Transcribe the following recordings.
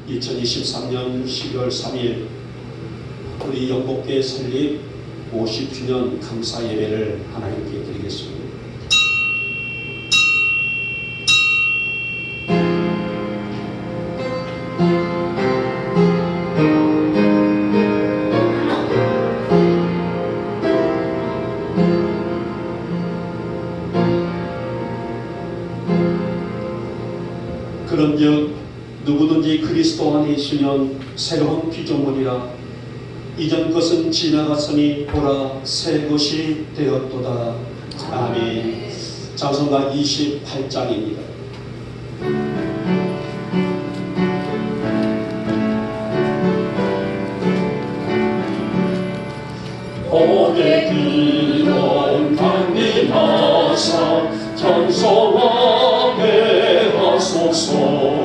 2023년 12월 3일 우리 영복교회 설립 50주년 감사 예배를 하나님께 드리겠습니다. 그런즉 누구든지 그리스도 안에 있으면 새로운 피조물이라 이전 것은 지나갔으니 보라 새 것이 되었도다. 아멘. 찬송가 28장입니다. 고개 들어 강림하사 전성하게 하소서.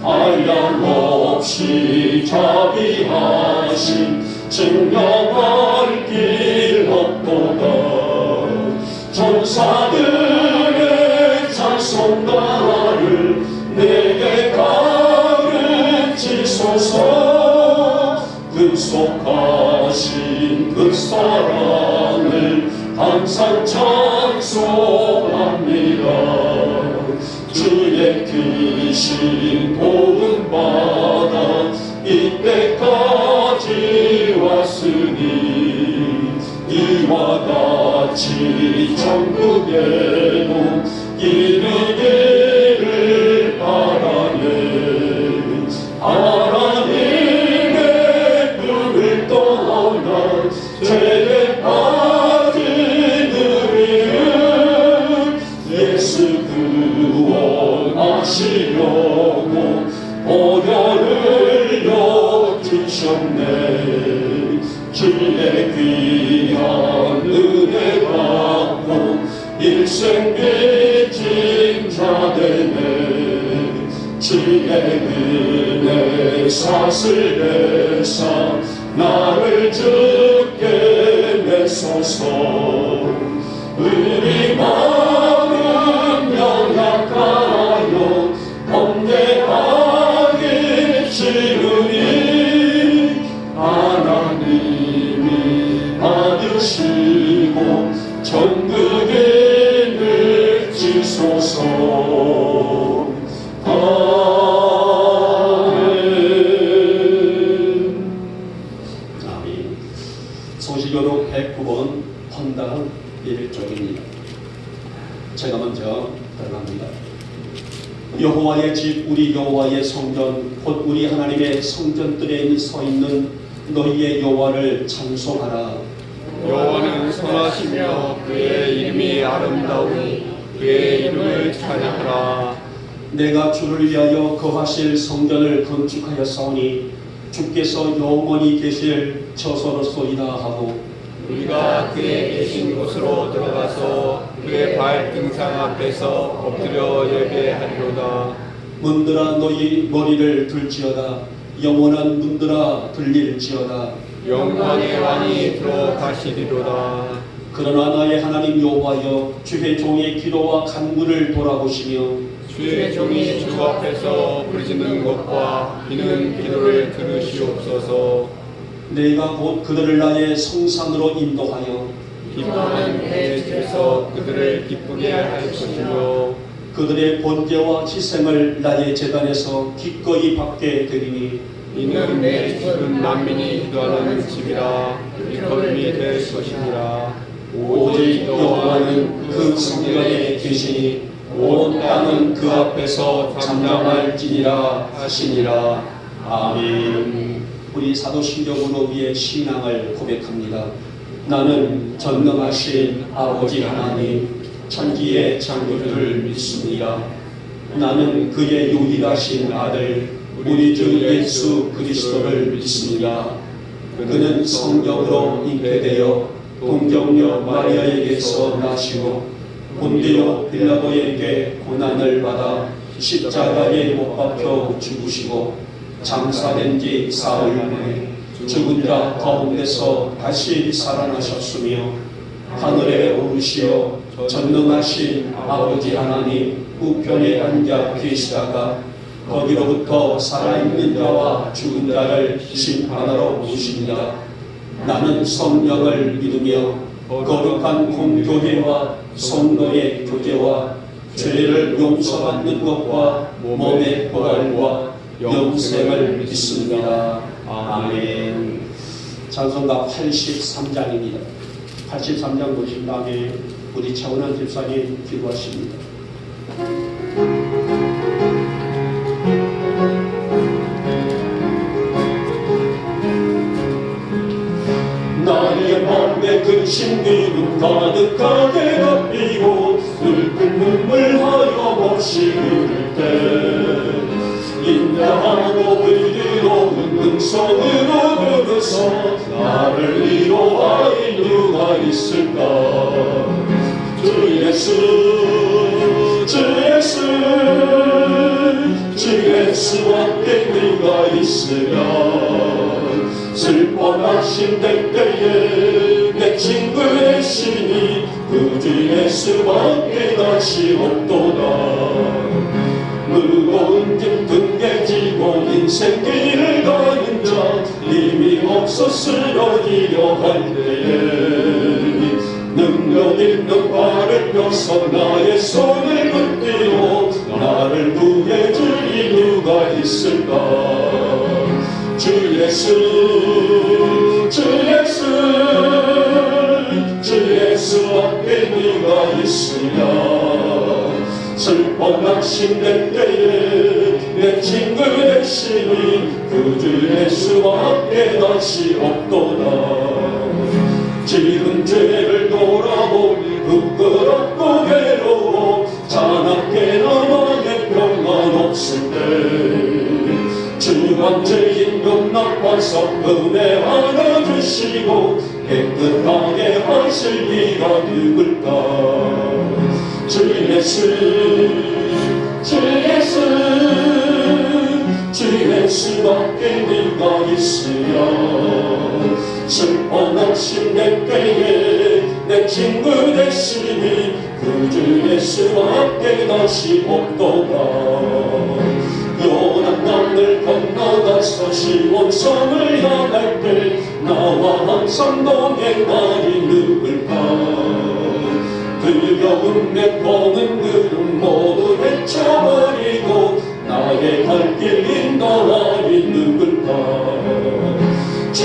한량 없이 자비하신 증명할 길 없도다. 전사들의 찬송가를 내게 가르치소서. 근속하신 그 사랑을 항상 찬송합니다. 주의 크신 도움 받아 이때까지 왔으니 이와 같이 천국에도 이르기를 바라네. 하나님의 꿈을 떠나 죄에 빠진 우리는 예수 구원하시려고 보혈을 여주셨네. 주의 귀한 은혜 받고 일생 빚진 자 되네. 주의 은혜 사슬에서 나를 주께 내소서. 우리 마음 연약하여 범죄하기 싫으니 하나님이 받으시고 천국에 넣으시소서. 아멘. 성시교록 109번 헌당 1쪽입니다. 제가 먼저 들어갑니다. 여호와의 집 우리 여호와의 성전 곧 우리 하나님의 성전들에 서 있는 너희의 여호와를 찬송하라. 여호와는 선하시며 그의 이름이 아름다우니 그의 이름을 찬양하라. 내가 주를 위하여 거하실 성전을 건축하였사오니 주께서 영원히 계실 처소로소이다 하고 우리가 그의 계신 곳으로 들어가서 그의 발등상 앞에서 엎드려 예배하리로다. 문들아 너희 머리를 들지어다. 영원한 문들아 들릴지어다. 영광의 왕이 들어가시리로다. 그러나 나의 하나님 여호와여 주의 종의 기도와 간구를 돌아보시며 주의 종이 주 앞에서 부르짖는 것과 비는 기도를 들으시옵소서. 내가 곧 그들을 나의 성산으로 인도하여 기뻐하는 내 집에서 그들을 기쁘게 할 것이며 그들의 번제와 희생을 나의 제단에서 기꺼이 받게 되리니 이는 내 집은 만민이 기도하는 집이라 일거름이 될 것이니라. 오직 여호와는 그 성전에 계시니 온 땅은 그 앞에서 잠잠할지니라 하시니라. 아멘. 우리 사도신경으로 위의 신앙을 고백합니다. 나는 전능하신 아버지 하나님 천지의 창조주를 믿습니다. 나는 그의 유일하신 아들 우리 주 예수 그리스도를 믿습니다. 그는 성령으로 잉태되어 동정녀 마리아에게서 나시고 본디오 빌라도에게 고난을 받아 십자가에 못 박혀 죽으시고 장사된 지 사흘 만에 죽은 자 가운데서 다시 살아나셨으며 하늘에 오르시어 전능하신 아버지 하나님 우편에 앉아 계시다가 거기로부터 살아있는 자와 죽은 자를 심판하러 오십니다. 나는 성령을 믿으며 거룩한 공교회와 성도의 교제와 죄를 용서받는 것과 몸의 부활과 영생을 믿습니다. 아멘. 찬송가 83장입니다. 83장 보신 다음에 우리 차은환 집사님 기도하십니다. 나의 맘에 근심 기름 가득하게 덮이고 슬픈 눈물 하염없이 흐를 때 인자하고 의로운 음성으로 부르서 나를 위로하인 누가 있을까. 주 예수 함께 네가 있으면 슬퍼 낙심될 때에 내 친구 대신이 구주 예수밖에 다시 없도다. 무거운 짐 등에 지고 인생 길을 가는 자 힘이 없어 쓰러지려 할 때에 능력 있는 발을 펴서 나의 손을 붙들고 나를 구해줄 이 누가 있을까. 주 예수 앞에 네가 있으면 슬퍼 낙심될 때에 내 친구 대신이 구주 예수 앞에 다시 없도다. 지은 죄를 돌아보니 부끄럽고 괴로워 자나깨나 맘에 평안 없을 때 주한 죄인 용납하사 은혜 하나 주시고 깨끗하게 하실 이가 누굴까. 주 예수밖에 네가 있으면 슬퍼 낙심될 때에 내 친구 대신이 구주 예수밖에 다시 없도다. 요단 강을 건너가서 시온성을 향할 때 나와 항상 동행하니 누굴까. 두려운 내 검은 구름 모두 헤쳐버리고 나의 갈 길 인도하니 누굴까. 주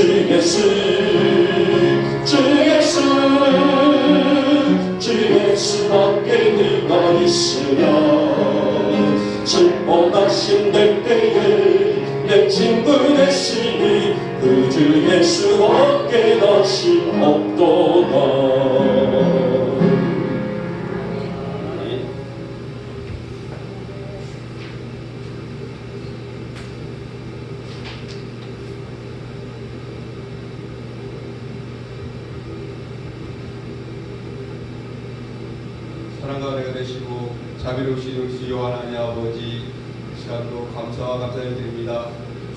예수밖에 네가 있으면 슬퍼 낙심될 때에 내 친구 대신이 구주 예수밖에 다시 없도다. 사랑과 은혜가 되시고 자비로우신 우리 주 하나님 아버지, 시간도 감사와 감사를 드립니다.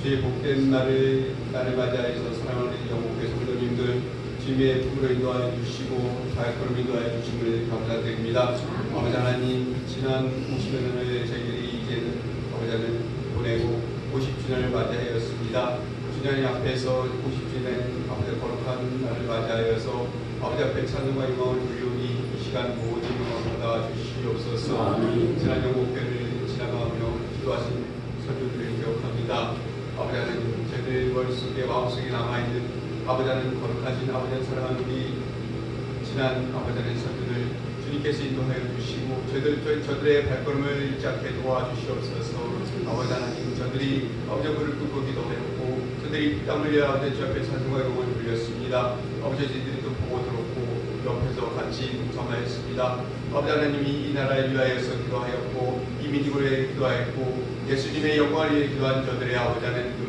주의 복된 날을 맞이하여서 사랑하는 영국의 성도님들 주님의 품으로 인도하여 주시고 자유로 인도하여 주심을 감사드립니다. 아버지 하나님, 지난 50년을 저희들이 이제는 아버지 하나님 보내고 50주년을 맞이하였습니다. 주님 앞에서 50주년 아버지 거룩한 날을 맞이하여서 아버지 앞에 찬송과 영광을 돌리오니 이 시간 모든 영광을 받아 주시옵소서. 지난 영국회를 지나가며 기도하신 선교들을 기억합니다. 아버지 하나님, 저희들 머릿속에 마음속에 남아있는 아버지 하나님 거룩하신 아버지 하나님 사랑하는 우리 지난 아버지 하나님 선교들 주님께서 인도하여 주시고 저들의 발걸음을 잊지 않게 도와주시옵소서. 아버지 하나님, 저들이 아버지 물을 뚫고 기도했고 저들이 땀 흘려 아버지 주 앞에 찬송과 영광을 돌렸습니다. 아버지 저희들이 또 보고 들었고 옆에서 같이 동참하였습니다. 아버지 하나님이 이 나라를 위하여서 기도하였고 이 민족을 위해 기도하였고 예수님의 영광을 위해 기도한 저들의 아버지 하나님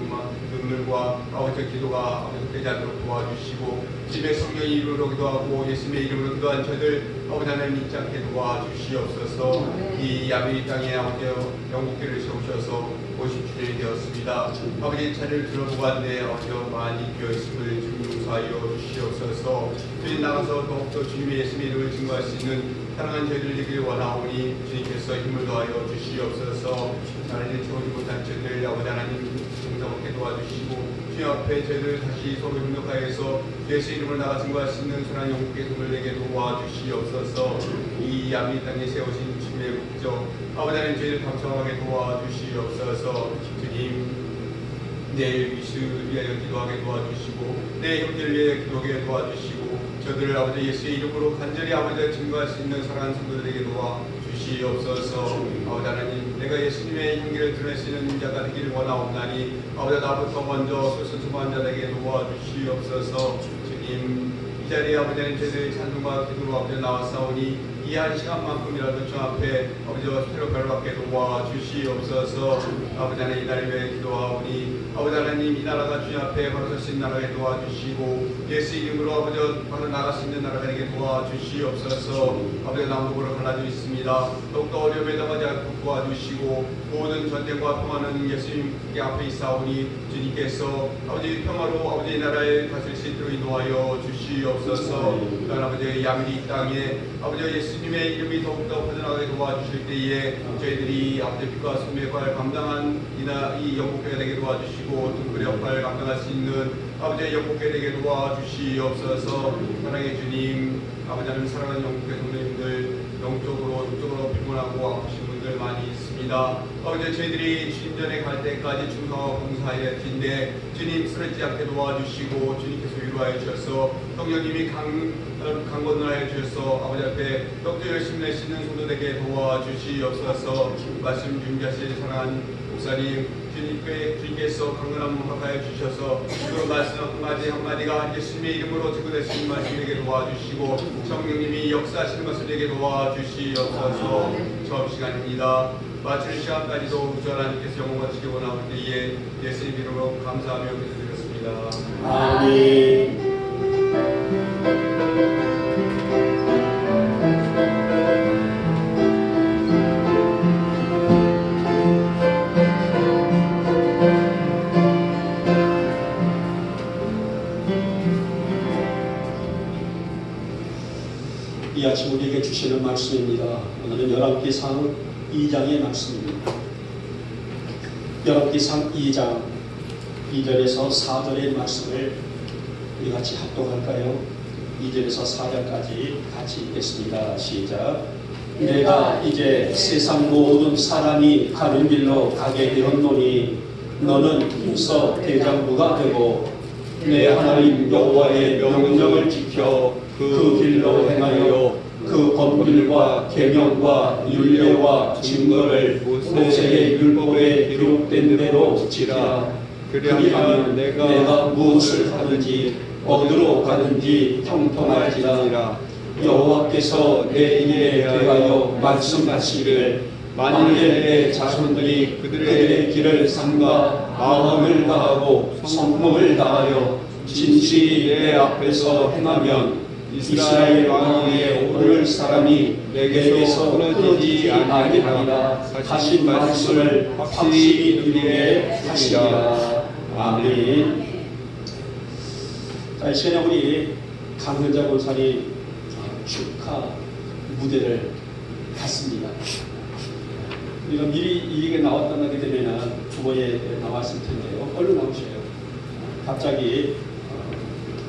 눈물과 아버지 기도가 되지 않도록 도와주시고 주님의 성령의 이름으로 기도하고 예수님의 이름으로 기도한 저들 아버지 하나님 잊지 않게 도와주시옵소서. 이 야베이 땅에 아버지 영국회를 세우셔서 50주년이 되었습니다. 아버지 차를 들어보았네 아버지 많이 비어있음을 주님 용서하여 주시옵소서. 주님 나가서 더욱더 주님의 예수님의 이름을 증거할 수 있는 사랑하는 저희들 되길 원하오니 주님께서 힘을 더하여 주시옵소서. 하나님 채우지 못한 저희들 아버지 하나님 정성없게 도와주시고 주님 앞에 저희들 다시 서로 협력하여서 예수 이름을 나가 증거할 수 있는 선한 영국의 손을 내게 도와주시옵소서. 이 야미 땅에 세우신 주님의 목적 아버지 하나님 저희를 감사하게 도와주시옵소서. 주님 내일 이슈를 위하여 기도하게 도와주시고 내 형제를 위하여 기도하게 도와주시고 저들을 아버지 예수의 이름으로 간절히 아버지를 증거할 수 있는 사랑하는 성도들에게 도와주시옵소서. 아버지 하나님 내가 예수님의 향기를 드러낼 수 있는 자가 되기를 원하옵나니 아버지 나부터 먼저 솔선수범한 자들에게 도와주시옵소서. 주님 이 자리에 아버지 하나님 저희들의 찬송과 기도로 아버지 나왔사오니 이 한 시간만큼이라도 주 앞에 아버지와 스스로 별받게 도와주시옵소서. 아버지 하나님 이 날을 위해 기도하오니 아버지 하나님 이 나라가 주님 앞에 바로 설 수 있는 나라에 도와주시고 예수 이름으로 아버지 바로 나갈 수 있는 나라가 되게 도와주시옵소서. 아버지 남북으로 갈라져 있습니다. 더욱더 어려움에 당하지 않고 도와주시고 모든 전쟁과 평화는 예수님 앞에 있사오니 주님께서 아버지 평화로 아버지 나라에 가실 수 있도록 인도하여 주시옵소서. 또한 아버지 야미리 땅에 아버지 예수님의 이름이 더욱더 퍼져나가게 도와주실 때에 저희들이 아버지 빛과 소금의 역할을 감당한 이 영국교회 되게 도와주시고 등불의 역할을 감당할 수 있는 아버지의 영국교회 되게 도와주시옵소서. 사랑의 주님 아버지 하나님 사랑하는 영국교회 성도님들 영적으로 육적으로 피곤하고 아프신 분들 많이 있습니다. 아버지 저희들이 주님 전에 갈 때까지 충성하고 봉사해야 할 텐데 주님 쓰러지지 않게 도와주시고 주님께서 위로하여 주셔서 성령님이 강건하여 주셔서 아버지 앞에 더욱더 열심히 낼 수 있는 성도에게 도와주시옵소서. 말씀 준비하실 사랑하는 목사님 주님께서 강건한 몸 허락하여 주셔서 그 말씀 한마디가 예수님의 이름으로 증거될 수 있는 말씀에게 도와주시고 성령님이 역사하시는 것을 내게 도와주시옵소서. 처음 시간입니다. 마칠 시간까지도 우주 하나님께서 영광 받으시기 원하올 때에 예수님 이름으로 감사하며 기도드렸습니다. 아멘. 이 아침 우리에게 주시는 말씀입니다. 오늘은 열왕기상 2장의 말씀입니다. 열왕기상 2장 2절에서 4절의 말씀을 우리 같이 합독할까요? 2절에서 4절까지 같이 읽겠습니다. 시작. 내가 이제 세상 모든 사람이 가는 길로 가게 되었노니 너는 힘써 대장부가 되고 내 하나님 여호와의 명령을 지켜 그 길로 행하여 그 법률과 계명과 율례와 증거를 모세의 율법에 기록된 대로 지키라. 그리하면 내가 무엇을 하든지 어디로 가든지 형통할지라. 여호와께서 내 일에 대하여 말씀하시기를 만일 내 자손들이 그들의 길을 삼가 마음을 다하고 성품을 다하여 진실이 내 앞에서 행하면 이스라엘 왕 위에 오를 사람이 내게서 끊어지지 아니하리라 하신 말씀을 확실히 누리게 하시리라. 아멘. 자, 이 시간에 우리 강현자 권사님 축하 무대를 갔습니다. 우리가 미리 이 얘기가 나왔다고 하게 되면 주보에 나왔을 텐데요. 얼른 나오셔요. 갑자기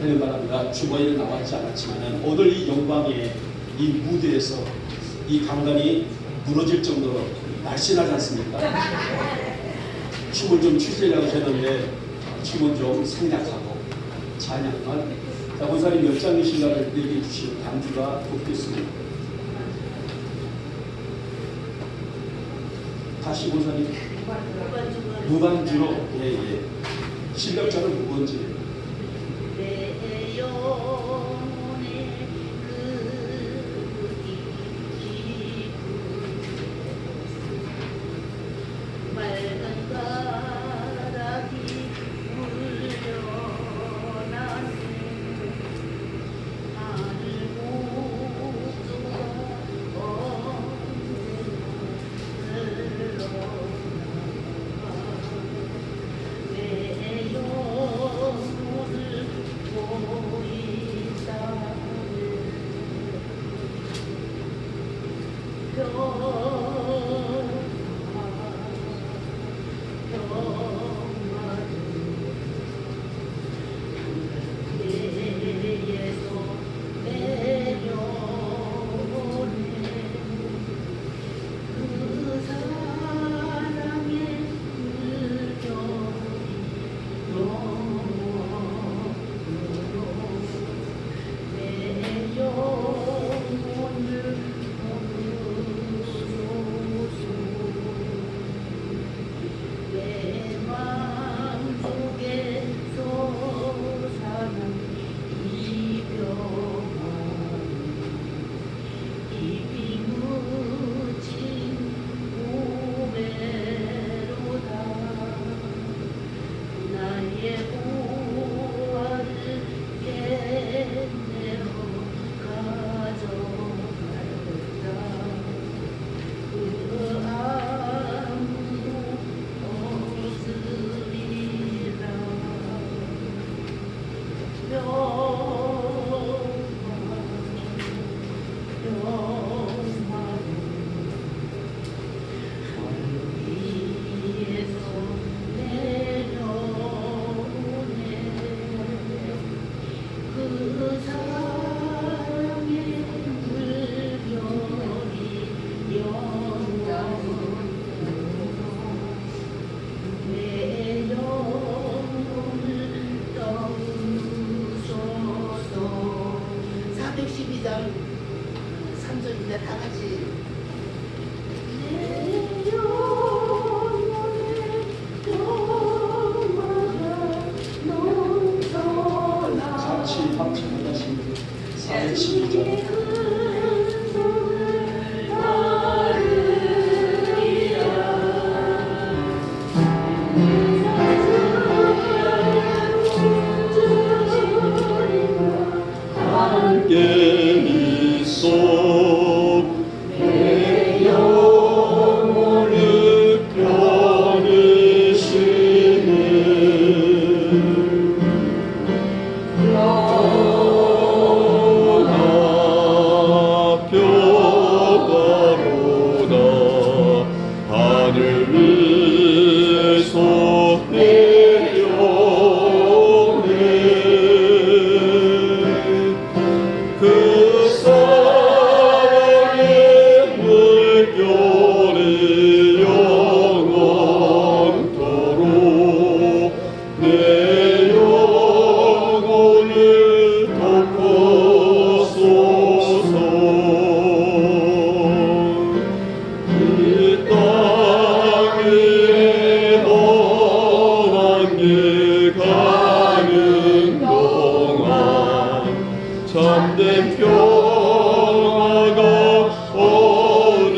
되는 바랍니다. 주보에는 나왔지 않았지만 오늘 이 영광의 이 무대에서 이 강단이 무너질 정도로 날씬하지 않습니까? 춤을 좀 추시려고 하셨는데 춤은 좀 생략하고 찬양만. 자, 권사님 몇 장의 신가를 내게 주신 단주가 돕겠습니다. 다시 권사님 무반주로 예. 실력자는 무반주. 12절 함께 있어 내 영혼을 편이시네 표가로다 하늘 위에서 내려오네 그 사랑의 물결이 영원토록 내 영혼을 덮어소서 이 땅 위에 어랑게 가는 동안 참된 평화가 오는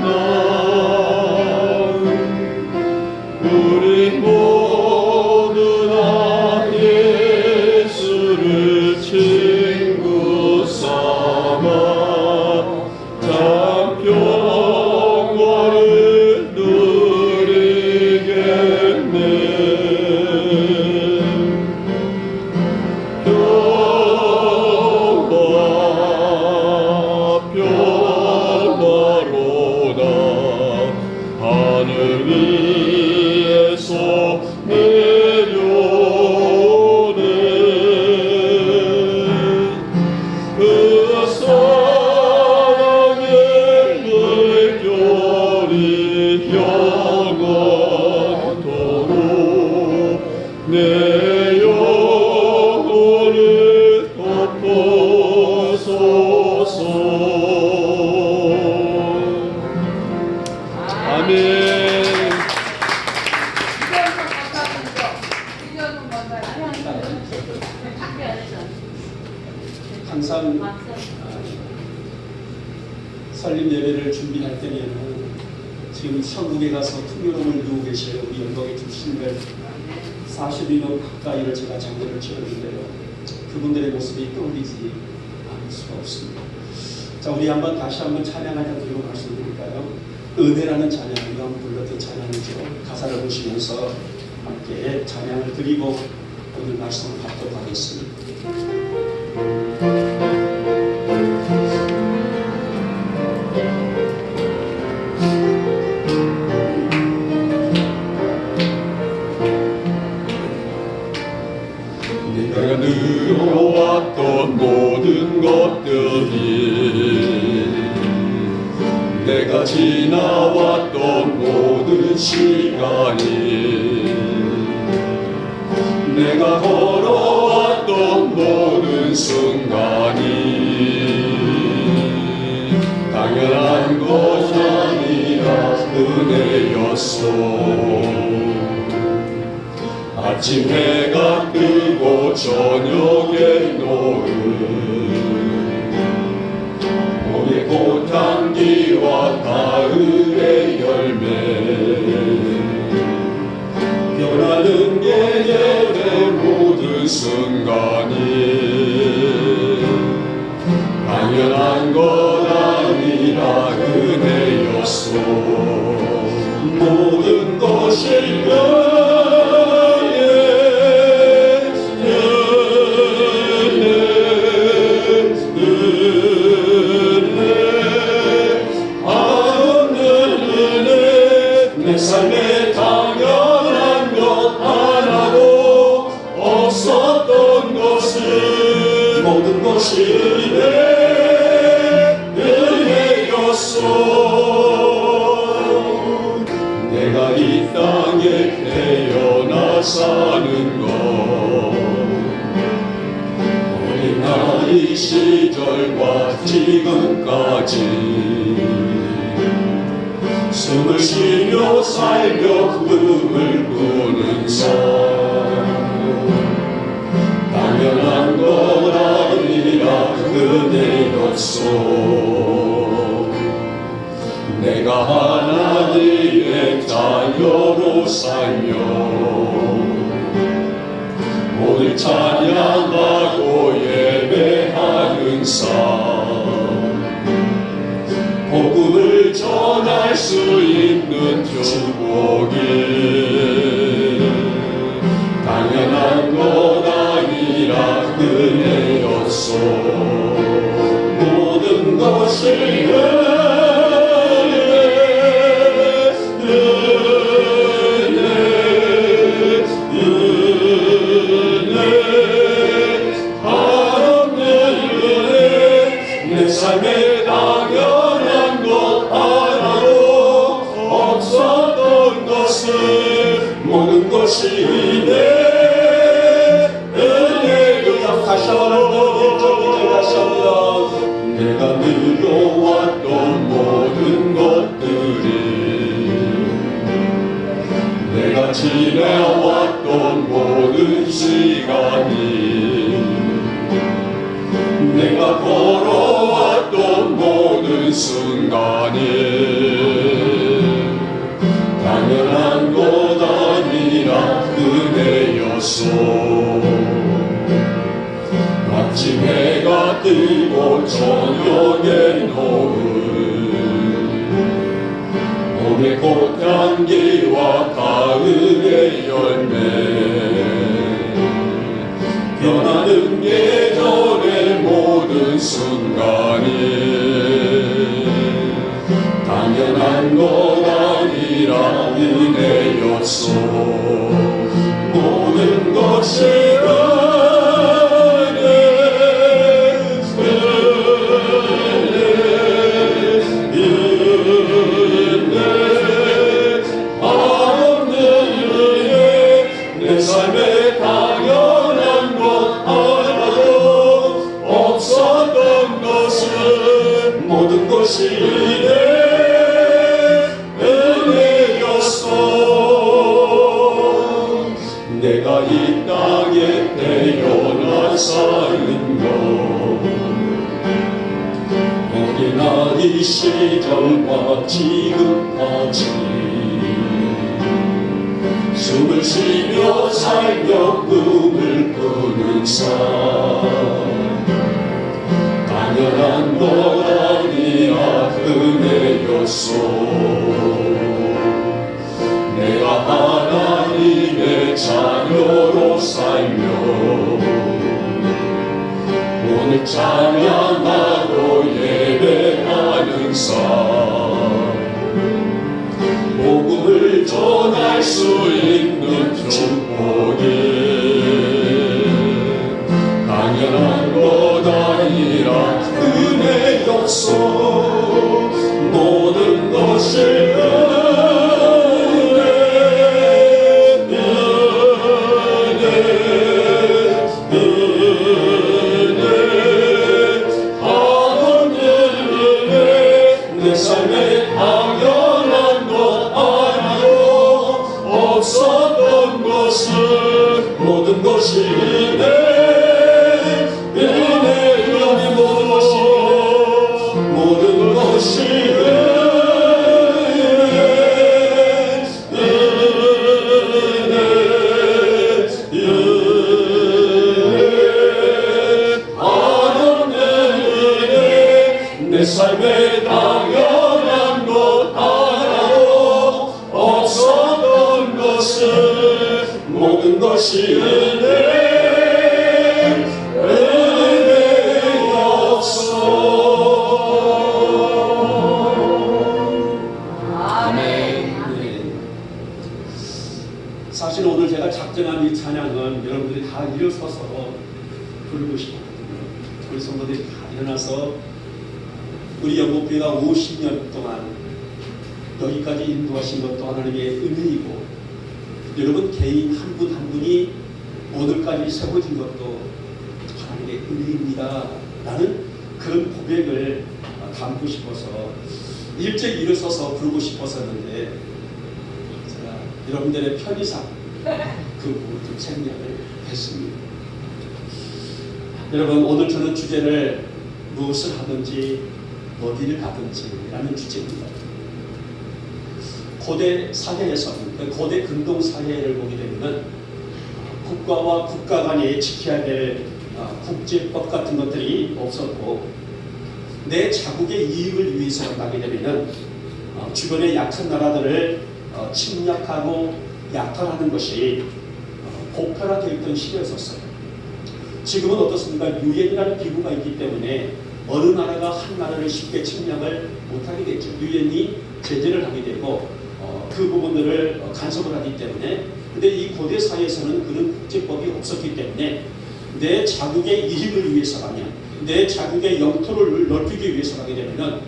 날 우리 모두 다 예수를 친구 삼아 참 평화를 누리겠네 평화로다 하늘 위에서 내려오네 그 사랑의 물결이 영원토록 내 영혼을 덮어소서 아멘. 항상 설립 예배를 준비할 때에는 지금 천국에 가서 풍요로움을 누리고 계셔요. 우리 영광의 주신들 40인원 가까이를 제가 장례를 치렀는데요. 그분들의 모습이 떠올리지 않을 수가 없습니다. 자, 우리 한번 다시 한번 찬양하자 드리고 말씀드릴까요? 은혜라는 찬양을 한번 불렀던 찬양이죠. 가사를 보시면서 함께 찬양을 드리고 오늘 말씀을 받도록 하겠습니다. 내가 누려왔던 모든 것들이 내가 지나왔던 모든 시간이 내가 걸어왔던 모든 순간이 당연한 것이 아니라 은혜였어. 아침 해가 뜨고 저녁에 노을 봄의 꽃향기와 가을의 열매 변하는 계절의 모든 순간이 당연한 것 아니라 은혜였소. 모든 것이 내 삶에 당연한 것 하나도 없었던 것은 모든 것이 은혜였소. 내가 이 땅에 태어나 사는 것 어린 나이 시절과 지금까지 숨을 쉬며 살며 꿈을 꾸는 삶 당연한 것 아니라 오늘 찬양하고 예배하는 삶 복음을 전할 수 있는 축복이 당연한 것 아니라 은혜였소 모든 것이 내 삶에 당연한 것 하나도 없었던 것은 모든 것이 내 은혜가 다시 한번 1절 2절 다시 한번 내가 누려왔던 모든 것들이 내가 지내왔던 모든 시간이 내가 걸어왔던 모든 순간이 당연한 것 아니라 은혜였소 아침 해가 뜨고 저녁에 노을 봄의 꽃향기와 가을의 열매 변하는 계절의 모든 순간이 당연한 것 아니라 은혜였소 모든 것이 내 삶에 당연한 것 하나도 없었던 것은 모든 것이 내 은혜였소 내가 이 땅에 태어나 사는 것 어린아이 시절과 지금까지 숨을 쉬며 살며 꿈을 꾸는 삶 당연한 것 아니라 은혜였소 내가 하나님의 자녀로 살며 오늘 찬양하고 예배하는 삶 복음을 전할 수 있는 축복이 당연한 것 아니라 은혜였소 모든 것이 내 삶에 당연한 것 아니요 없었던 것은 모든 것이 내 은혜여 모든 것이 내 삶에 당연한 것 하나도 없었던 것은 모든 것이 내 은혜였소 네. 사실 오늘 제가 작정한 이 찬양은 여러분들이 다 일어서서 부르고 싶었거든요. 우리 성도들이 다 일어나서 우리 영국교회가 50년 동안 여기까지 인도하신 것도 하나님의 은혜이고 여러분 개인 한 분 한 분이 오늘까지 세워진 것도 하나님의 은혜입니다 라는 그런 고백을 담고 싶어서 일찍 일어서서 부르고 싶었었는데 제가 여러분들의 편의상 그 부분 좀 생략을 했습니다. 여러분 오늘 저는 주제를 무엇을 하든지 어디를 가든지 라는 주제입니다. 고대 사회에서는 그 고대 근동 사회를 보게 되면은 국가와 국가 간에 지켜야 될 국제법 같은 것들이 없었고 내 자국의 이익을 위해서 나게 되면은 주변의 약한 나라들을 침략하고 약탈하는 것이 보편화되어 있던 시대였었어요. 지금은 어떻습니까? 유엔이라는 기구가 있기 때문에 어느 나라가 한 나라를 쉽게 침략을 못하게 되죠. 유엔이 제재를 하게 되고 그 부분들을 간섭을 하기 때문에. 근데 이 고대 사회에서는 그런 국제법이 없었기 때문에 내 자국의 이익을 위해서라면, 내 자국의 영토를 넓히기 위해서라게 되면은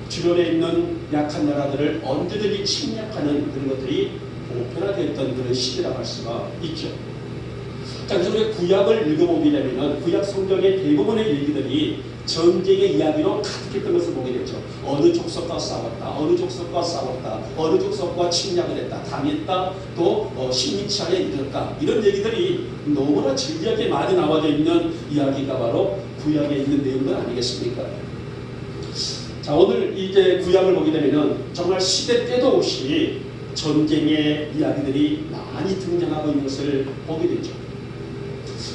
주변에 있는 약한 나라들을 언제든지 침략하는 그런 것들이 보편화되었던 그런 시대라고 할 수가 있죠. 자, 그래서 우리가 구약을 읽어보게 되면은 구약 성경의 대부분의 얘기들이 전쟁의 이야기로 가득했던 것을 보게 되죠. 어느 족속과 싸웠다, 어느 족속과 싸웠다, 어느 족속과 침략을 했다, 당했다, 또 식민지하에 이르렀다. 이런 얘기들이 너무나 진지하게 많이 나와져 있는 이야기가 바로 구약에 있는 내용들 아니겠습니까? 자, 오늘 이제 구약을 보게 되면은 정말 시대 때도 없이 전쟁의 이야기들이 많이 등장하고 있는 것을 보게 되죠.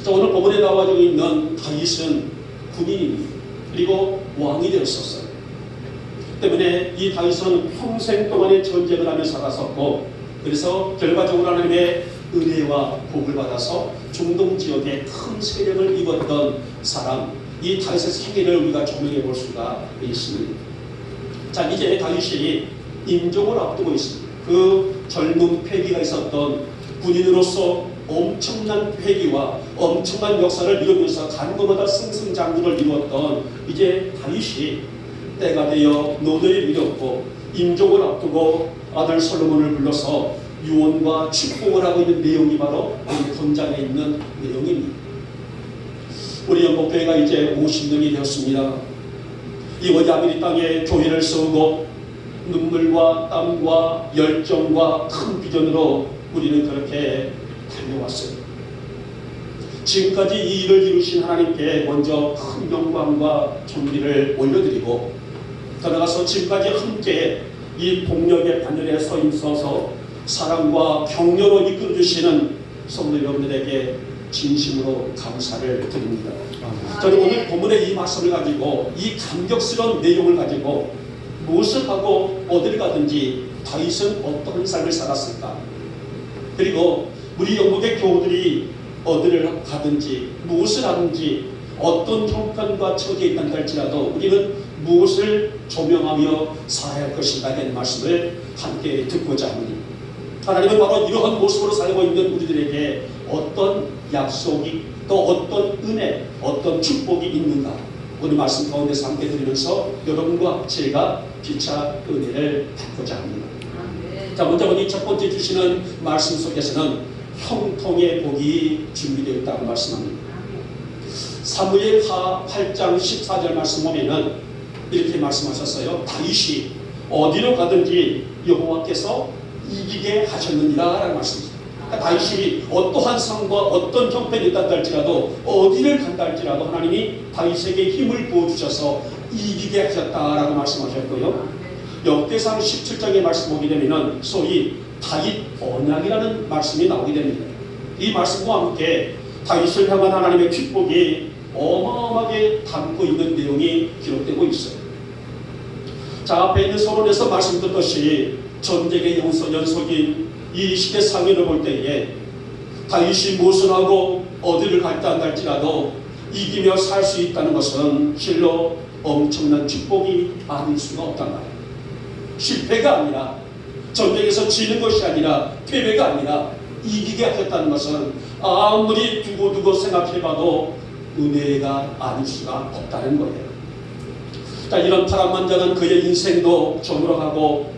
자, 오늘 본문에 나와져 있는 다윗은 군인입니다. 그리고 왕이 되었었어요. 때문에 이 다윗은 평생 동안의 전쟁을 하며 살았었고, 그래서 결과적으로 하나님의 은혜와 복을 받아서 중동 지역에 큰 세력을 입었던 사람, 이 다윗의 생애를 우리가 조명해 볼 수가 있습니다. 자, 이제 다윗이 임종을 앞두고 있습니다. 그 젊은 패기가 있었던 군인으로서 엄청난 회기와 엄청난 역사를 이루면서 간거마다 승승장구를 이루었던 이제 다윗이 때가 되어 노년에 이르렀고 임종을 앞두고 아들 솔로몬을 불러서 유언과 축복을 하고 있는 내용이 바로 이 본장에 있는 내용입니다. 우리 영국교회가 이제 50년이 되었습니다. 이곳 야미리 땅에 교회를 세우고 눈물과 땀과 열정과 큰 비전으로 우리는 그렇게 달려왔어요. 지금까지 이 일을 이루신 하나님께 먼저 큰 영광과 존귀를 올려드리고, 더 나아가서 지금까지 함께 이 복력의 반열에 서서 사랑과 격려로 이끌어주시는 성도 여러분들에게 진심으로 감사를 드립니다. 저는 오늘 본문의 이 말씀을 가지고, 이 감격스러운 내용을 가지고 무엇을 하고 어디를 가든지 다윗은 어떤 삶을 살았을까, 그리고 우리 영국의 교우들이 어디를 가든지 무엇을 하든지 어떤 형편과 처지에 있다는 할지라도 우리는 무엇을 조명하며 살아야 할 것인가 하는 말씀을 함께 듣고자 합니다. 하나님은 바로 이러한 모습으로 살고 있는 우리들에게 어떤 약속이, 또 어떤 은혜, 어떤 축복이 있는가, 오늘 말씀 가운데서 함께 드리면서 여러분과 제가 피차 은혜를 받고자 합니다. 자, 먼저 우리 첫 번째 주시는 말씀 속에서는 형통의 복이 준비되어 있다고 말씀합니다. 사무엘하 8장 14절 말씀 보면은 이렇게 말씀하셨어요. 다윗이 어디로 가든지 여호와께서 이기게 하셨느니라 라는 말씀입니다. 그러니까 다윗이 어떠한 상과 어떤 형편이 있다 할지라도, 어디를 간다 할지라도 하나님이 다윗에게 힘을 부어주셔서 이기게 하셨다라고 말씀하셨고요. 역대상 17장의 말씀 보게 되면 소위 다윗 언약이라는 말씀이 나오게 됩니다. 이 말씀과 함께 다윗을 향한 하나님의 축복이 어마어마하게 담고 있는 내용이 기록되고 있어요. 자, 앞에 있는 서론에서 말씀드렸듯이 전쟁의 연속인 이 시대 상황을 볼 때에 다윗이 무엇을 하고 어디를 갈다 할지라도 이기며 살 수 있다는 것은 실로 엄청난 축복이 아닐 수가 없단 말이에요. 실패가 아니라, 전쟁에서 지는 것이 아니라, 패배가 아니라 이기게 하셨다는 것은 아무리 두고두고 생각해봐도 은혜가 아닐 수가 없다는 거예요. 자, 이런 파란만장한 그의 인생도 저물어가고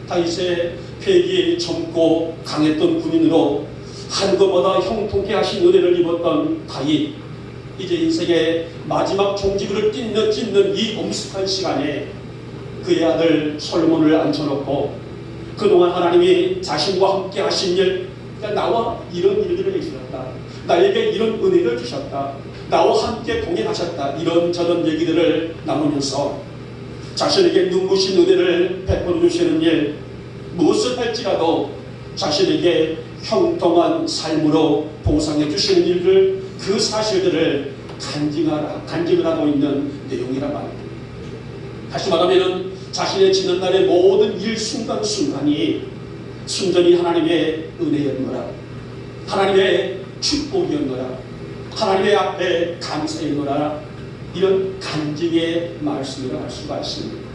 다윗의 패기에 젊고 강했던 군인으로 한것보다 형통케 하신 은혜를 입었던 다윗, 이제 인생의 마지막 종지부를 찢는 이 엄숙한 시간에 그의 아들 솔로몬을 앉혀놓고 그동안 하나님이 자신과 함께 하신 일, 나와 이런 일들을 해주셨다, 나에게 이런 은혜를 주셨다, 나와 함께 동행하셨다, 이런저런 얘기들을 나누면서 자신에게 눈부신 은혜를 베풀어 주시는 일, 무엇을 할지라도 자신에게 형통한 삶으로 보상해 주시는 일들, 그 사실들을 간직을 하고 있는 내용이란 말입니다. 다시 말하면 자신의 지난 날의 모든 일 순간순간이 순전히 하나님의 은혜였노라, 하나님의 축복이었노라, 하나님의 앞에 감사였노라, 이런 간증의 말씀을 할 수가 있습니다.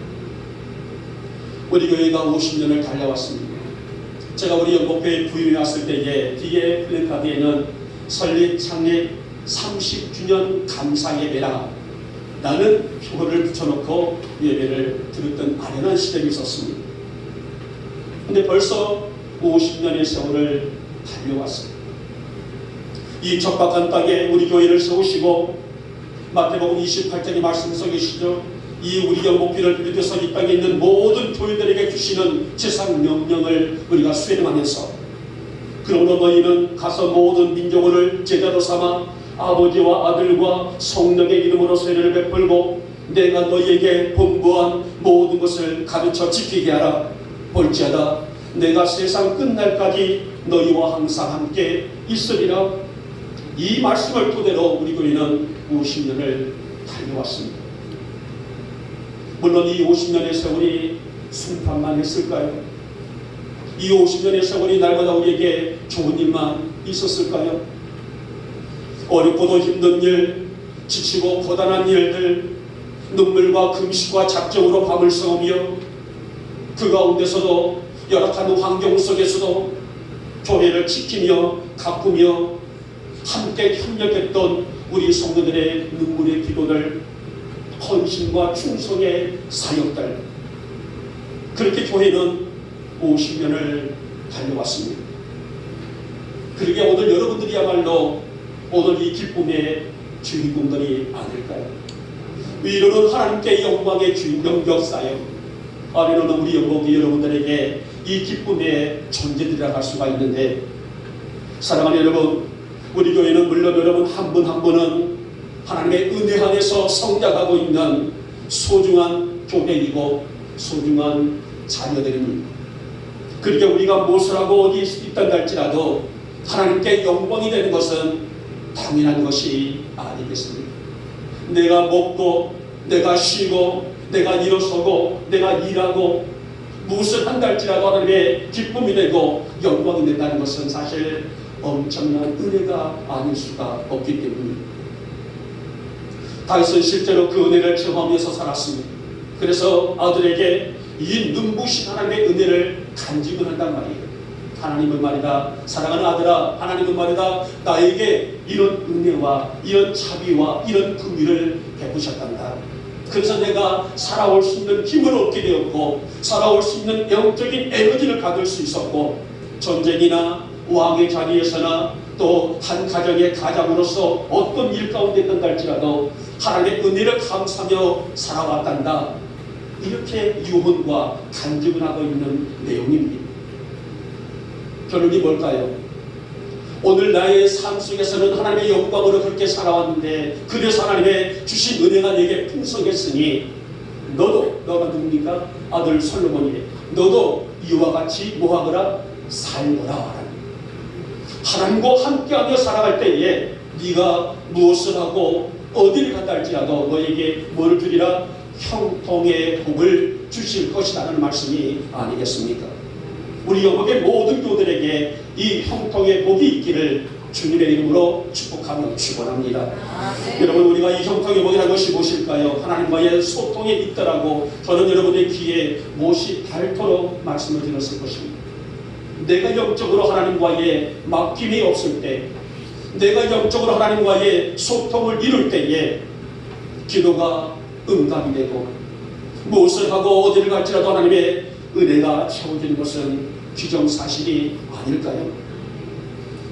우리 교회가 50년을 달려왔습니다. 제가 우리 영복교회 부임해 왔을 때에 뒤에 플래카드에는 설립 창립 30주년 감사 예배라 라는 표어를 붙여놓고 예배를 드렸던 아련한 시절이 있었습니다. 근데 벌써 50년의 세월을 달려왔습니다. 이 척박한 땅에 우리 교회를 세우시고 마태복음 28장의 말씀 속이시죠. 이 우리 영복교회를 비롯해서 이 땅에 있는 모든 교회들에게 주시는 제상 명령을 우리가 수행하면서, 그러므로 너희는 가서 모든 민족을 제자로 삼아 아버지와 아들과 성령의 이름으로 세례를 베풀고 내가 너희에게 분부한 모든 것을 가르쳐 지키게 하라. 볼지어다 내가 세상 끝날까지 너희와 항상 함께 있으리라. 이 말씀을 토대로 우리 교회는 50년을 달려왔습니다. 물론 이 50년의 세월이 순탄만 했을까요? 이 50년의 세월이 날마다 우리에게 좋은 일만 있었을까요? 어렵고도 힘든 일, 지치고 고단한 일들, 눈물과 금식과 작정으로 밤을 새우며 그 가운데서도 열악한 환경 속에서도 교회를 지키며 가꾸며 함께 협력했던 우리 성도들의 눈물의 기도들, 헌신과 충성의 사역들, 그렇게 교회는 50년을 달려왔습니다. 그러게 오늘 여러분들이야말로 오늘 이 기쁨의 주인공들이 아닐까요? 위로는 하나님께 영광의 주인공 역사요, 아래로는 우리 영광이 여러분들에게 이 기쁨의 존재들이라 할 수가 있는데, 사랑하는 여러분, 우리 교회는 물론 여러분 한 분 한 분은 하나님의 은혜 안에서 성장하고 있는 소중한 교회이고 소중한 자녀들입니다. 그러니까 우리가 무엇을 하고 어디 있다 할지라도 하나님께 영광이 되는 것은 당연한 것이 아니겠습니까? 내가 먹고 내가 쉬고 내가 일어서고 내가 일하고 무엇을 한다 할지라도 하나님의 기쁨이 되고 영광이 된다는 것은 사실 엄청난 은혜가 아닐 수가 없기 때문입니다. 다윗은 실제로 그 은혜를 체험하면서 살았습니다. 그래서 아들에게 이 눈부신 하나님의 은혜를 간직을 한단 말이에요. 하나님은 말이다, 사랑하는 아들아, 하나님은 말이다, 나에게 이런 은혜와 이런 자비와 이런 긍휼을 베푸셨단다. 그래서 내가 살아올 수 있는 힘을 얻게 되었고 살아올 수 있는 영적인 에너지를 가질 수 있었고, 전쟁이나 왕의 자리에서나 또 한 가정의 가장으로서 어떤 일 가운데 있던가 할지라도 하나님의 은혜를 감사하며 살아왔단다. 이렇게 유언과 간증을 하고 있는 내용입니다. 결론이 뭘까요? 오늘 나의 삶 속에서는 하나님의 영광으로 그렇게 살아왔는데, 그래서 하나님의 주신 은혜가 내게 풍성했으니 너도, 너가 누굽니까? 아들 솔로몬이래. 너도 이와 같이 뭐하거라? 살거라. 하나님과 함께하며 살아갈 때에 네가 무엇을 하고 어디를 간다 할지라도 너에게 뭘 주리라? 형통의 복을 주실 것이라는 말씀이 아니겠습니까? 우리 영국의 모든 교들에게 이 형통의 복이 있기를 주님의 이름으로 축복하며 축원합니다. 여러분, 우리가 이 형통의 복이라는 것이 무엇일까요? 하나님과의 소통에 있다라고 저는 여러분의 귀에 못이 닳도록 말씀을 드렸을 것입니다. 내가 영적으로 하나님과의 맡김이 없을 때, 내가 영적으로 하나님과의 소통을 이룰 때에 기도가 응답이 되고 무엇을 하고 어디를 갈지라도 하나님의 은혜가 채워지는 것은 기정사실이 아닐까요?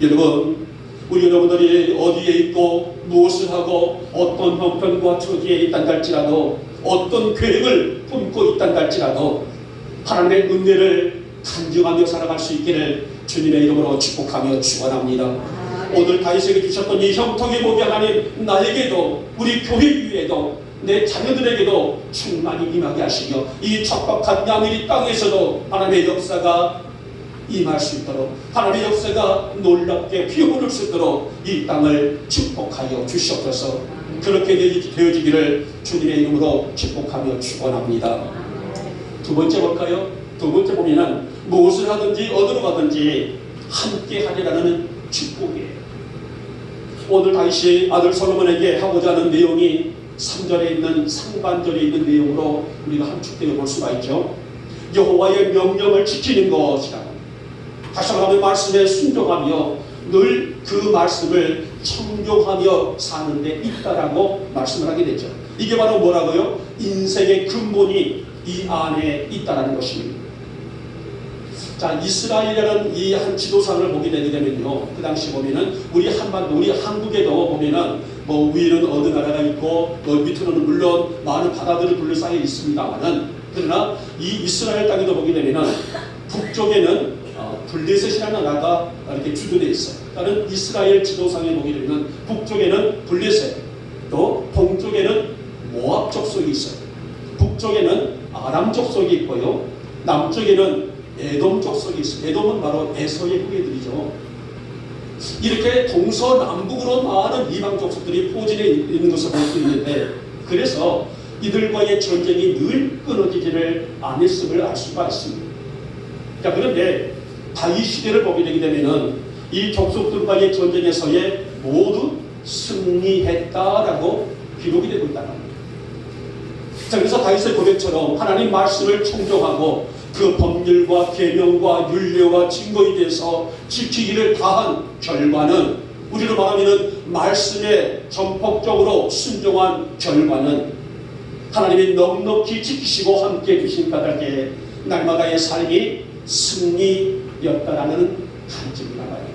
여러분, 우리 여러분들이 어디에 있고 무엇을 하고 어떤 형편과 처지에 있단다 할지라도 어떤 계획을 품고 있단다 할지라도 하나님의 은혜를 간증하며 살아갈 수 있기를 주님의 이름으로 축복하며 축원합니다. 오늘 다윗에게 주셨던 이 형통의 복이 하나님 나에게도 우리 교회 위에도 내 자녀들에게도 충만히 임하게 하시며 이 척박한 야미리 땅에서도 하나님의 역사가 임할 수 있도록 하나님의 역사가 놀랍게 피어오를 수 있도록 이 땅을 축복하여 주시옵소서. 그렇게 되어지기를 주님의 이름으로 축복하며 축원합니다. 두 번째 볼까요? 두 번째 보면은 무엇을 하든지 어디로 가든지 함께 하리라는 축복이에요. 오늘 다윗이 아들 솔로몬에게 하고자 하는 내용이 3절에 있는 상반절에 있는 내용으로 우리가 함축되어 볼 수가 있죠. 여호와의 명령을 지키는 것이라. 다시 한번 말씀에 순종하며 늘 그 말씀을 청종하며 사는 데 있다라고 말씀을 하게 되죠. 이게 바로 뭐라고요? 인생의 근본이 이 안에 있다라는 것입니다. 자, 이스라엘이라는 이 한 지도상을 보게 되게 되면요, 그 당시 보면은 우리 한반도, 우리 한국에도 보면은 뭐 위에는 어느 나라가 있고 밑으로는 물론 많은 바다들이 둘러싸여 있습니다만은, 그러나 이 이스라엘 땅에도 보게 되면은 북쪽에는 블레셋이라는 나라가 이렇게 주도되어 있어요. 다른 이스라엘 지도상에 보게 되면 북쪽에는 블레셋, 또 동쪽에는 모압 족속이 있어요. 북쪽에는 아람 족속이 있고요, 남쪽에는 에돔 족속이 있어요. 에돔은 바로 에서의 후예들이죠. 이렇게 동서남북으로 많은 이방 족속들이 포진해 있는 것을 볼 수 있는데, 그래서 이들과의 전쟁이 늘 끊어지지를 않았음을 알 수가 있습니다. 자, 그런데 다윗 시대를 보게 되게 되면은 이 족속들과의 전쟁에서의 모두 승리했다라고 기록이 되고 있다는 겁니다. 자, 그래서 다윗의 고백처럼 하나님 말씀을 청종하고 그 법률과 계명과 율례와 증거에 대해서 지키기를 다한 결과는, 우리로 말하면 말씀에 전폭적으로 순종한 결과는 하나님이 넉넉히 지키시고 함께 해주신 까닭에 날마다의 삶이 승리였다라는 간증이라 말이에요.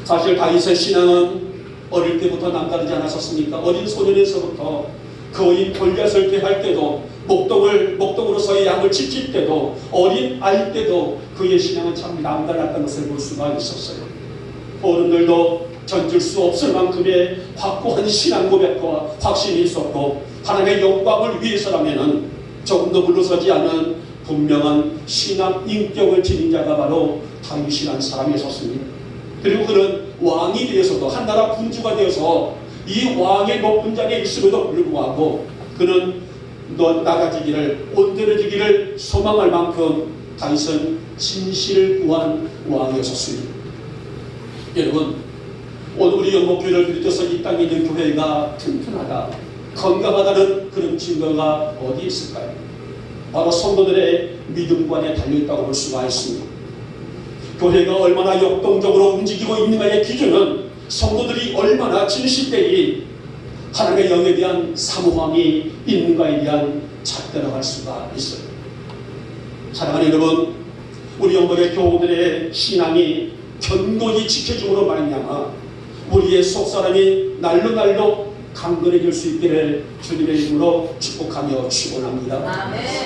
사실 다윗의 신앙은 어릴 때부터 남다르지 않았었습니까? 어린 소년에서부터 거인 골리앗을 대할 때도, 목동으로서의 양을 지킬 때도, 어린 아이 때도 그의 신앙은 참 남달랐다는 것을 볼 수가 있었어요. 어른들도 견딜 수 없을 만큼의 확고한 신앙 고백과 확신이 있었고, 하나님의 영광을 위해서라면 조금도 물러서지 않는 분명한 신앙 인격을 지닌 자가 바로 다윗이라는 사람이었습니다. 그리고 그는 왕이 되어서도, 한 나라 군주가 되어서 이 왕의 높은 자리에 있음에도 불구하고 그는 낮아지기를, 온전해지기를 소망할 만큼 다윗은 진실을 구한 왕이었습니다. 여러분, 오늘 우리 영목교회를 비롯해서 이 땅에 있는 교회가 튼튼하다, 건강하다는 그런 증거가 어디 있을까요? 바로 성도들의 믿음 안에 달려있다고 볼 수가 있습니다. 교회가 얼마나 역동적으로 움직이고 있는가의 기준은 성도들이 얼마나 진실되이 하나님의 영에 대한 사모함이 있는가에 대한 잣대로 갈 수가 있어요. 사랑하는 여러분, 우리 영국의 교우들의 신앙이 견고히 지켜줌으로 말미암아 우리의 속사람이 날로 강건해질 수 있기를 주님의 이름으로 축복하며 축원합니다.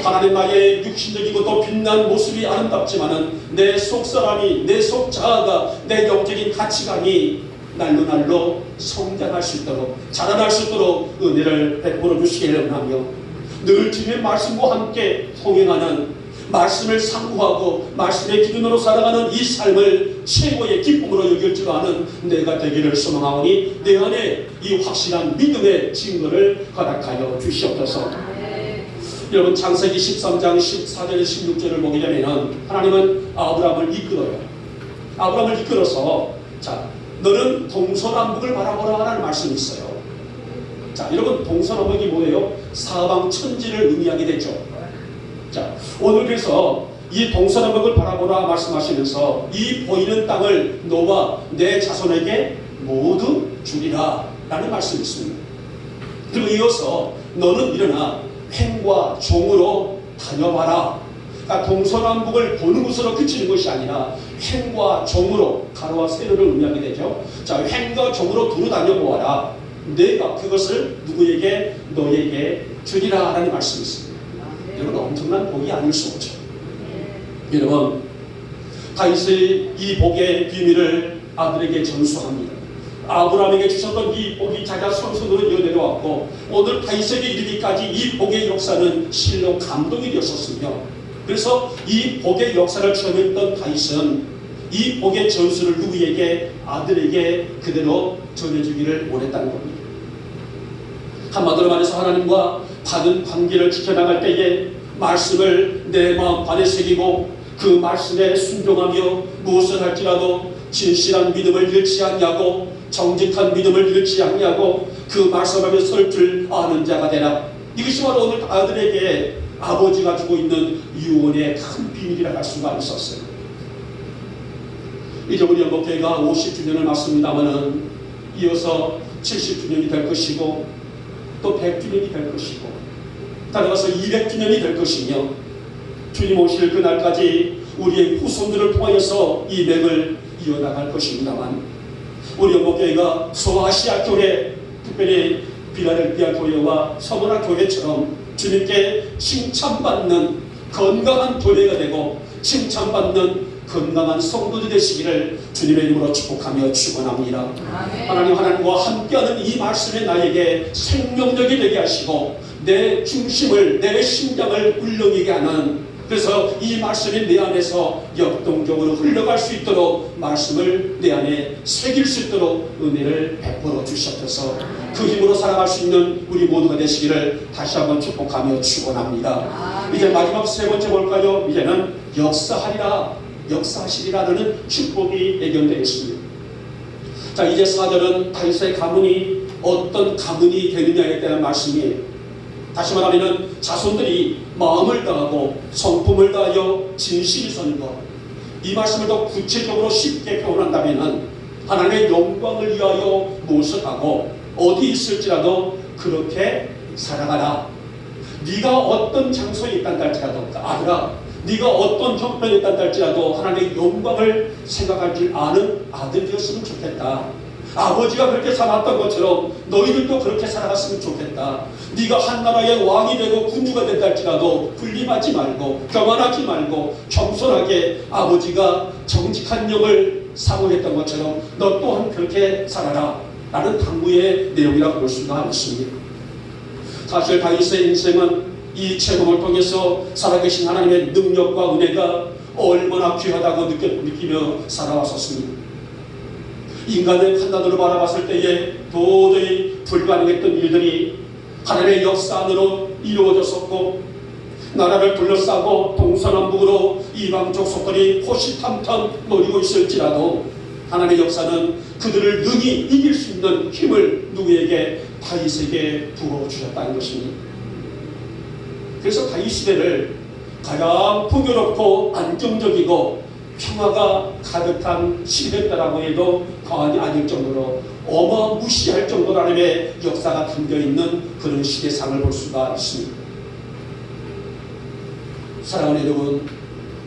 하나님 나의 육신적이고 또 빛난 모습이 아름답지만은 내 속사람이, 내 속자아가, 내 영적인 가치관이 날로 성장할 수 있도록, 자라날 수 있도록 은혜를 베풀어 주시기를 원하며, 늘 주님의 말씀과 함께 동행하는, 말씀을 상고하고 말씀의 기준으로 살아가는 이 삶을 최고의 기쁨으로 여길 줄 아는 내가 되기를 소망하오니 내 안에 이 확실한 믿음의 증거를 허락하여 주시옵소서. 여러분, 창세기 13장 14절 16절을 보게 되면 하나님은 아브라함을 이끌어요. 아브라함을 이끌어서, 자, 너는 동서남북을 바라보라 라는 말씀이 있어요. 자, 여러분, 동서남북이 뭐예요? 사방 천지를 의미하게 되죠. 자, 오늘 그래서 이 동서남북을 바라보라 말씀하시면서 이 보이는 땅을 너와 내 자손에게 모두 주리라 라는 말씀이 있습니다. 그리고 이어서 너는 일어나 횡과 종으로 다녀봐라. 그러니까 동서남북을 보는 것으로 그치는 것이 아니라 횡과 종으로, 가로와 세로를 의미하게 되죠. 자, 횡과 종으로 두루 다녀보아라. 내가 그것을 누구에게? 너에게 주리라 라는 말씀이 있습니다. 여러분, 엄청난 복이 아닐 수 없죠. 여러분, 다윗의 이 복의 비밀을 아들에게 전수합니다. 아브라함에게 주셨던 이 복이 자기가 손손으로 이어내려왔고 오늘 다윗에게 이르기까지 이 복의 역사는 실로 감동이 되었었으며 그래서 이 복의 역사를 체험했던 다윗은 이 복의 전수를 누구에게 아들에게 그대로 전해주기를 원했다는 겁니다. 한마디로 말해서 하나님과 받은 관계를 지켜나갈 때에 말씀을 내 마음 안에 새기고 그 말씀에 순종하며 무엇을 할지라도 진실한 믿음을 잃지 않냐고 정직한 믿음을 잃지 않냐고 그 말씀하며 설 줄 아는 자가 되라. 이것이 바로 오늘 아들에게 아버지가 주고 있는 유언의 큰 비밀이라 할 수가 있었어요. 이제 우리 연복교회가 50주년을 맞습니다마는 이어서 70주년이 될 것이고 또 100주년이 될 것이고 따라서 200주년이 될 것이며 주님 오실 그날까지 우리의 후손들을 통하여서 이 맥을 이어나갈 것입니다만 우리 연복교회가 소아시아 교회 특별히 필라델피아 교회와 서머나 교회처럼 주님께 칭찬받는 건강한 교회가 되고 칭찬받는 건강한 성도들 되시기를 주님의 이름으로 축복하며 축원합니다. 하나님과 함께하는 이 말씀이 나에게 생명력이 되게 하시고 내 중심을 내 심장을 울렁이게 하는 그래서 이 말씀이 내 안에서 역동적으로 흘러갈 수 있도록 말씀을 내 안에 새길 수 있도록 은혜를 베풀어 주셨어서 그 힘으로 살아갈 수 있는 우리 모두가 되시기를 다시 한번 축복하며 축원합니다. 이제 마지막 세 번째 볼까요? 이제는 역사하시리라는 축복이 예견되어 있습니다. 자, 이제 4절은 다윗의 가문이 어떤 가문이 되느냐에 대한 말씀이에요. 다시 말하면 자손들이 마음을 다하고 성품을 다하여 진실이 서는 것, 이 말씀을 더 구체적으로 쉽게 표현한다면 하나님의 영광을 위하여 무엇을 하고 어디 있을지라도 그렇게 살아가라. 네가 어떤 장소에 있단다 할지라도 아들아 네가 어떤 형편에 있단다 할지라도 하나님의 영광을 생각할 줄 아는 아들이었으면 좋겠다. 아버지가 그렇게 살았던 것처럼 너희들도 그렇게 살아갔으면 좋겠다. 네가 한 나라의 왕이 되고 군주가 된다 할지라도 군림하지 말고 교만하지 말고 겸손하게 아버지가 정직한 영을 사모했던 것처럼 너 또한 그렇게 살아라 라는 당부의 내용이라고 볼 수가 있습니다. 사실 다윗의 인생은 이 체험을 통해서 살아계신 하나님의 능력과 은혜가 얼마나 귀하다고 느끼며 살아왔었습니다. 인간의 판단으로 바라봤을 때에 도저히 불가능했던 일들이 하나님의 역사 안으로 이루어졌었고 나라를 둘러싸고 동서남북으로 이방 족속들이 호시탐탐 노리고 있을지라도 하나님의 역사는 그들을 능히 이길 수 있는 힘을 누구에게? 다윗에게 부어주셨다는 것입니다. 그래서 다윗 시대를 가장 풍요롭고 안정적이고 평화가 가득한 시대였다라고 해도 과언이 아닐 정도로 어마무시할 정도로 하나님의 역사가 담겨있는 그런 시대상을 볼 수가 있습니다. 사랑하는 여러분,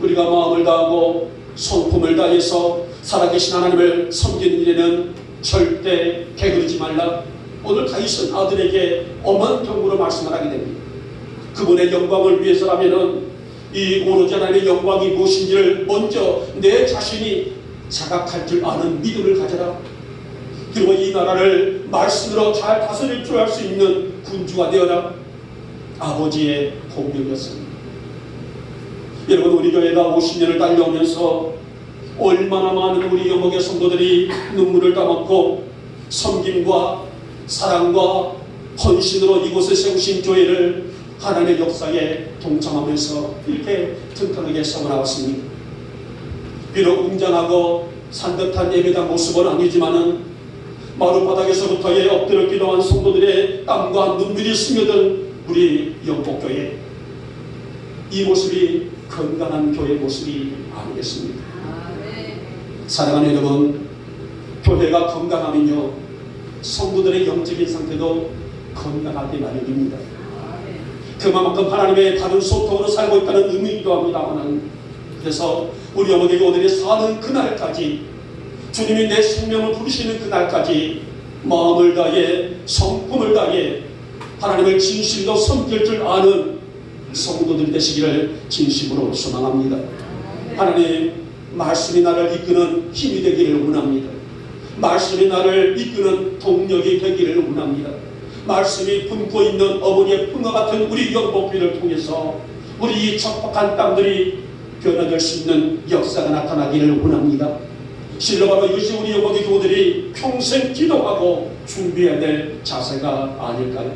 우리가 마음을 다하고 성품을 다해서 살아계신 하나님을 섬기는 일에는 절대 게으르지 말라. 오늘 다윗은 아들에게 엄한 경고로 말씀을 하게 됩니다. 그분의 영광을 위해서라면은 이 오로지 하나님의 영광이 무엇인지를 먼저 내 자신이 자각할 줄 아는 믿음을 가져라. 그리고 이 나라를 말씀으로 잘 다스릴 줄 알 수 있는 군주가 되어라. 아버지의 공명이었습니다. 여러분, 우리 교회가 50년을 달려오면서 얼마나 많은 우리 영목의 성도들이 눈물을 담았고 섬김과 사랑과 헌신으로 이곳에 세우신 교회를 하나님의 역사에 동참하면서 이렇게 튼튼하게 세워나왔습니다. 비록 웅장하고 산뜻한 예배당 모습은 아니지만은 마룻바닥에서부터의 엎드려 기도한 성도들의 땀과 눈물이 스며든 우리 영복교회, 이 모습이 건강한 교회 모습이 아니겠습니까? 사랑하는 여러분, 교회가 건강하면요 성도들의 영적인 상태도 건강하게 마련입니다. 그만큼 하나님의 바른 소통으로 살고 있다는 의미이기도 합니다만, 그래서 우리 어머니가 오늘이 사는 그날까지, 주님이 내 생명을 부르시는 그날까지 마음을 다해 성품을 다해 하나님을 진실로 섬길 줄 아는 성도들이 되시기를 진심으로 소망합니다. 하나님 말씀이 나를 이끄는 힘이 되기를 원합니다. 말씀이 나를 이끄는 동력이 되기를 원합니다. 말씀이 품고 있는 어머니의 품과 같은 우리 영복비를 통해서 우리 이 척박한 땅들이 변화될 수 있는 역사가 나타나기를 원합니다. 실로 바로 이것이 우리 영복의 교우들이 평생 기도하고 준비해야 될 자세가 아닐까요?